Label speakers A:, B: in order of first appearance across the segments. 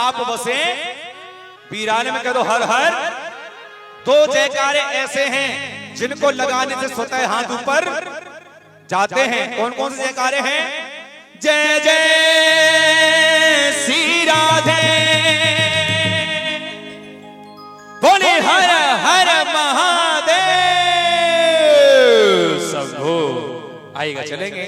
A: आप बसे वीराने में कह दो हर हर। दो जयकारे ऐसे हैं जिनको लगाने से स्वतः हाथ ऊपर जाते हैं। कौन कौन से जयकारे हैं? जय जय श्री राधे, बोले हर हर महादेव। शंभो आएगा, चलेंगे।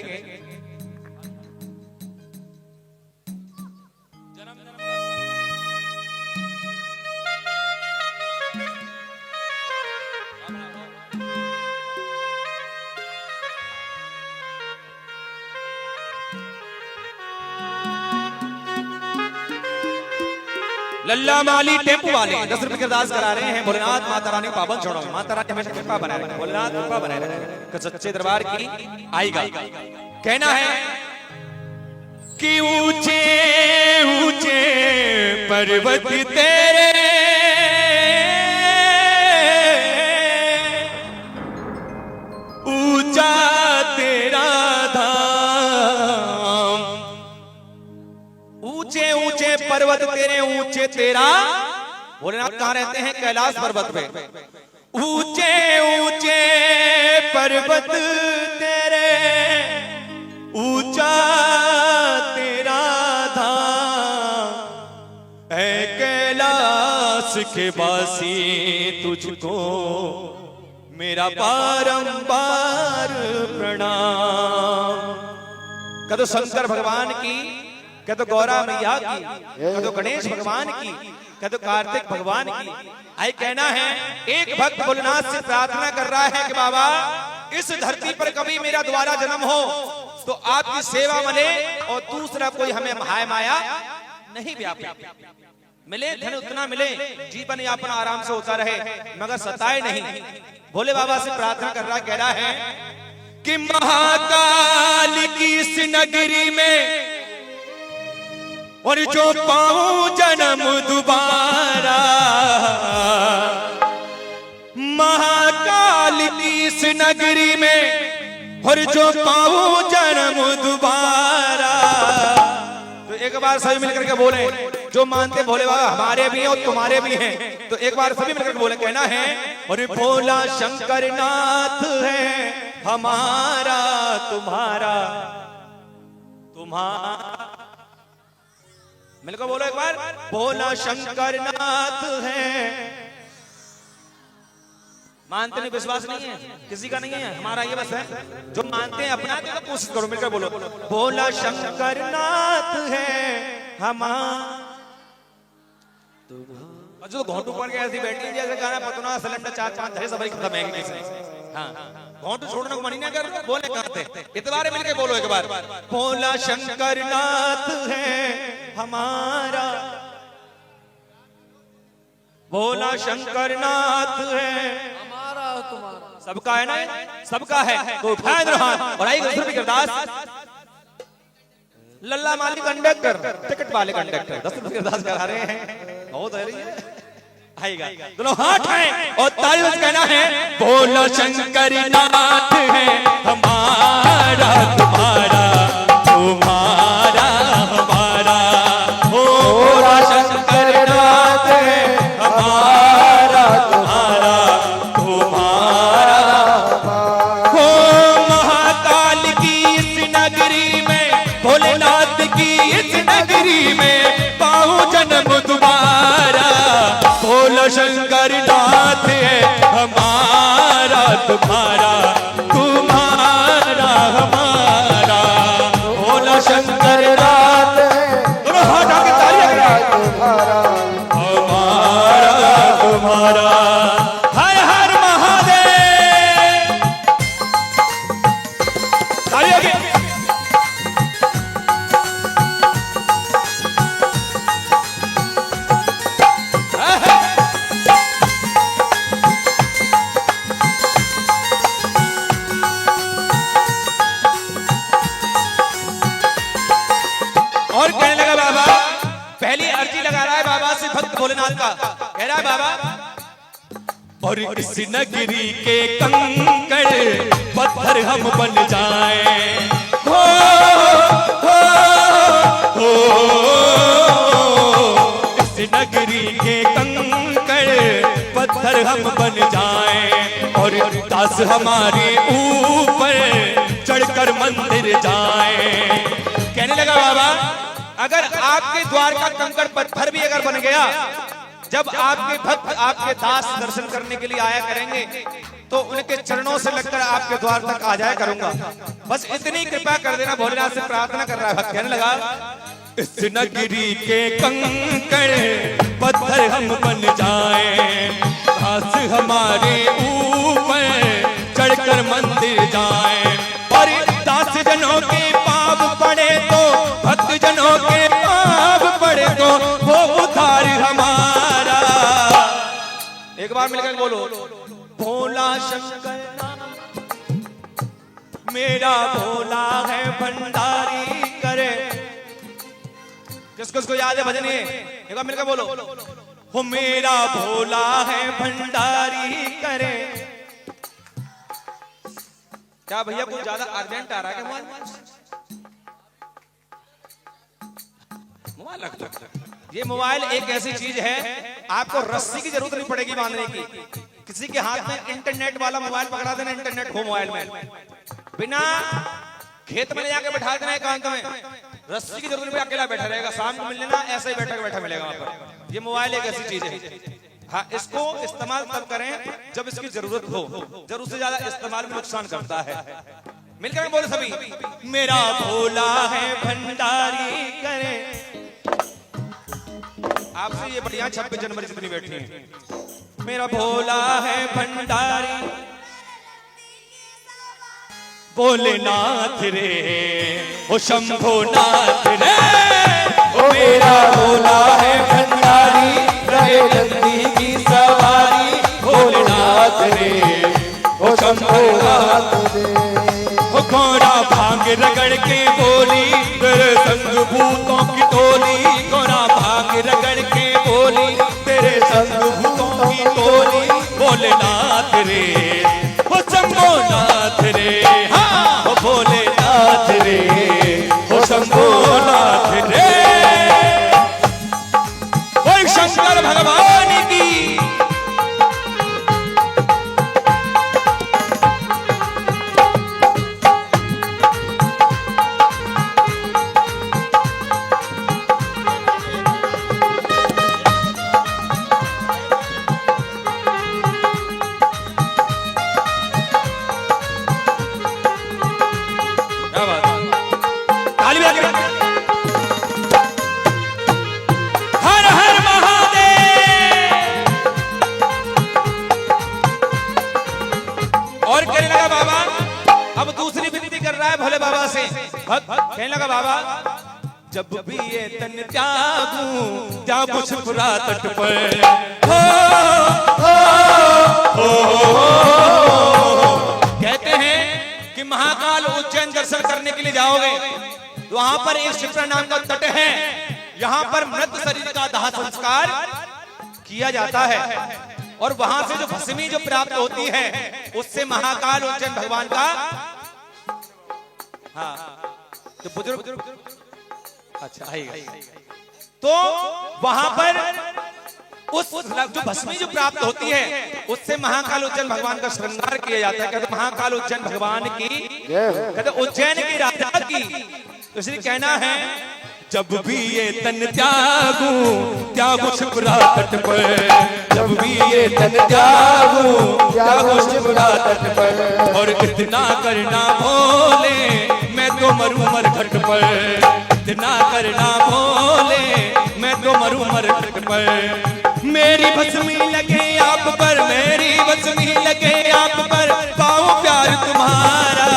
A: लल्ला माली टेम्पू वाले 10 रुपए की अरदास करा रहे हैं। भोलेनाथ माता रानी पावन छोड़ो, माता रानी हमेशा कृपा बनाए रखे, भोलेनाथ कृपा बनाए रखे। सच्चे दरबार की आएगा। कहना है कि ऊंचे ऊंचे पर्वत तेरे, ऊंचा तेरा धाम, ऊंचे ऊंचे पर्वत तेरे, ऊंचे तेरा। भोलेनाथ कहां रहते हैं? कैलाश पर्वत पे। ऊंचे ऊंचे पर्वत तेरे, ऊंचा तेरा धाम, ऐ कैलाश के वासी तुझको मेरा बारंबार प्रणाम। कदो शंकर भगवान की, कह तो गौरा मैया की, कह तो गणेश भगवान की, कह तो कार्तिक भगवान की। आई कहना है एक भक्त भोलेनाथ से प्रार्थना कर रहा है कि बाबा इस धरती पर कभी मेरा दोबारा जन्म हो तो आपकी सेवा मिले और दूसरा कोई हमें माया माया नहीं व्यापे, मिले धन उतना मिले, जीवन यापन आराम से होता रहे मगर सताए नहीं। भोले बाबा से प्रार्थना कर रहा, कह रहा है कि महाकाल की इस नगरी में और जो पाऊं जन्म दोबारा, महाकाल की इस नगरी में और जो पाऊं जन्म दोबारा। तो एक बार सभी मिलकर के बोले, जो मानते भोले बाबा हमारे भी हैं और तुम्हारे भी हैं, तो एक बार सभी मिलकर के बोले। कहना है और भोला शंकर नाथ है हमारा तुम्हारा तुम्हारा। मिलकर बोलो एक बार, भोला शंकर नाथ है। मानते नहीं, विश्वास नहीं है किसी का, नहीं है हमारा, ये बस है। जो मानते हैं अपना तो कोशिश करो, मिलकर बोलो भोला शंकर नाथ है हमारा। जो घोंटू पड़ के ऐसी बैठी है जैसे गाना पतना सिलेंडर 4-5 है, सब खत्म है किसी। हाँ, घोंटू छोड़ने को मनी ना कर, बोले करते इतबारे मिलके बोलो एक बार, भोला शंकर नाथ है हमारा, भोला शंकर नाथ है
B: हमारा तुम्हारा।
A: सबका है ना, सबका है तो उठाए हाथ और आइए दूसरी अरदास। लल्ला माली कंडक्टर, टिकट वाले कंडक्टर 10 रुपए की अरदास करा रहे हैं। बहुत है आएगा, दोनों हाथ हैं और ताली बजा कहना है भोला शंकर नाथ है हमारा तुम्हारा तुम्हारा हमारा। भोला शंकर नाथ है हमारा तुम्हारा तुम्हारा। हो महाकाल की इस नगरी में, भोलेनाथ की इस नगरी में पाऊं जन्म दोबारा। भोला शंकर नाथ है हमारा तुम्हारा तुम्हारा हमारा। भोला शंकर नाथ है, दोनों हाथ आगे तालियां तुम्हारा हमारा तुम्हारा। हर हर महादेव, तालियां आगे। और कहने लगा बाबा, पहली अर्जी लगा रहा है बाबा से भक्त भोलेनाथ का, कह रहा है बाबा और इस नगरी के कंकड़ पत्थर हम बन जाएं। हो हम बन जाएं और दास हमारे ऊपर चढ़कर मंदिर जाएं। कहने लगा बाबा, अगर आपके द्वार का कंकड़ पत्थर भी अगर बन गया, जब आपके भक्त आपके दास दर्शन करने के लिए आया करेंगे तो उनके चरणों से लगकर आपके द्वार तक आ जाया करूंगा। बस इतनी कृपा कर देना, भोलेनाथ से प्रार्थना कर रहा है भक्त। कहने लगा, इस नगरी के कंकड़ पत्थर हम बन जाएं, दास हमारे ऊपर चढ़कर मंदिर जाएं, और दास जनों के पाप पड़े तो, भक्त जनों के पाप पड़े तो वो उद्धार हमारा। एक बार मिलकर बोलो, भोला शंकर मेरा भोला है भंडारी करे। किसको किसको याद है भजन ये? एक बार मिलकर बोलो, हो मेरा भोला है भंडारी करे। क्या भैया कुछ ज्यादा अर्जेंट आ रहा है क्या? मोबाइल रख दो। ये मोबाइल एक ऐसी चीज है, आपको रस्सी की जरूरत नहीं पड़ेगी बांधने की। किसी के हाथ में इंटरनेट वाला मोबाइल पकड़ा देना, इंटरनेट हो मोबाइल में, बिना खेत में ले जाकर बैठा देना एकांत में, रस्सी की जरूरत नहीं, अकेला बैठा रहेगा। शाम को मिल लेना, ऐसे ही बैठा बैठा मिलेगा वहां पर। ये मोबाइल एक ऐसी चीज है, हाँ, इसको इस्तेमाल तब करें जब इसकी जरूरत हो, जरूरत से ज्यादा इस्तेमाल में नुकसान करता है। मिलकर बोले सभी, मेरा भोला है भंडारी करे। आपसे ये बढ़िया 26 जनवरी जितनी बैठी है, मेरा भोला है भंडारी, भोलेनाथ रे ओ शंभोनाथ रे, ओ मेरा भोला है भंडारी, रहे नंदी की सवारी, भोलेनाथ रे ओ शंभोनाथ रे। ओ घोड़ा भांग रगड़ के बोली, तेरे संग भूतों की टोली, घोड़ा भांग रगड़ के बोली, तेरे संग भूतों की टोली, भोलेनाथ रे ओ शंभोनाथ रे, हाँ ओ भोलेनाथ रे ओ शंभोनाथ रे। बोल शंकर भगवान की। हर हर महादेव। और कहने लगा बाबा, अब दूसरी विनती कर रहा है भोले बाबा से। कहने लगा बाबा, जब भी ये तन त्यागू छुपरा तट पर, कहते हैं कि महाकाल उज्जैन दर्शन करने के लिए जाओगे, वहां पर एक शिप्रा नाम का तट है, यहाँ पर मृत शरीर का दाह संस्कार किया जाता है, और वहां से जो भस्मी जो प्राप्त होती है उससे महाकाल उज्जैन भगवान का, हाँ तो बुजुर्ग, अच्छा आएगा, तो वहां पर उस जो भस्मी जो प्राप्त होती है उससे महाकाल उज्जैन भगवान का श्रृंगार किया जाता है। कहते महाकाल उज्जैन भगवान की, कहते उज्जैन की राजा की। तो इसलिए कहना है, जब भी ये तन त्यागू छुपरा तट पर, जब भी ये तन त्यागू छुपरा तट पर, और इतना करना भोले मैं तो मरूं मर घट पर, इतना करना भोले मैं तो मरूं मर घट पर। मेरी भस्मी लगे आप पर, मेरी भस्मी लगे आप पर, पाऊं प्यार तुम्हारा,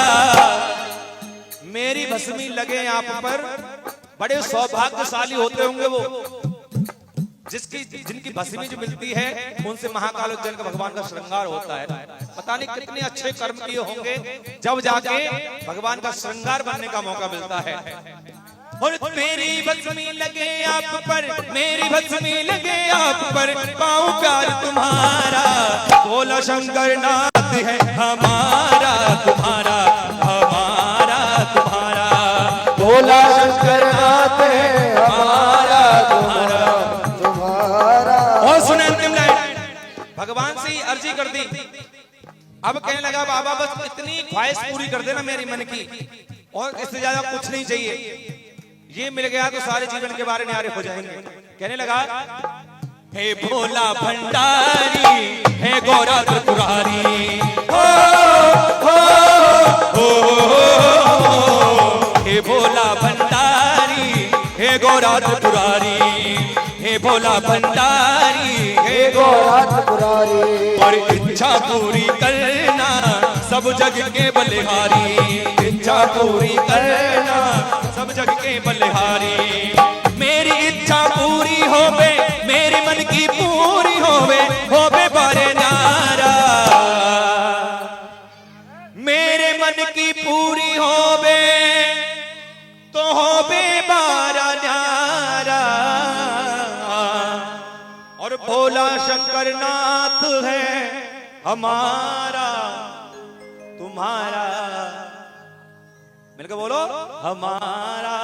A: मेरी भस्मी लगे आप पर। बड़े सौभाग्यशाली होते होंगे वो जिनकी भस्मी जो मिलती है उनसे महाकाल उज्जैन का भगवान का श्रृंगार होता है। पता नहीं कितने अच्छे कर्म किए होंगे जब जाके भगवान का श्रृंगार बनने का मौका मिलता है। और मेरी भस्मी लगे आप पर, मेरी भस्मी लगे आप पर, पाऊं प्यार तुम्हारा, भोला शंकर नाथ है हमारा तुम्हारा, हमारा तुम्हारा, भोला शंकर नाथ है हमारा तुम्हारा, तुम्हारा। और सुने अंतिम लाइन, भगवान से कर दी। अब कहने लगा बाबा बस इतनी ख्वाहिश पूरी कर देना मेरी मन की, और इससे ज्यादा कुछ नहीं चाहिए। ये मिल गया तो सारे जीवन के बारे न्यारे हो जाएंगे। कहने लगा हे भोला भंडारी, हे गौरा त्रिपुरारी, हो हे भोला भंडारी, हे गौरा त्रिपुरारी, हे भोला भंडारी, हे
B: गौरा त्रिपुरारी।
A: और इच्छा पूरी करना सब जग के बलिहारी, इच्छा पूरी करना सब जग के बलिहारी। मेरी इच्छा पूरी होवे, मेरे मन की पूरी होवे बारे नारा, मेरे मन की पूरी होवे तो होवे बारा न्यारा। और भोला शंकर नाथ है हमारा तुम्हारा, मिलकर बोलो हमारा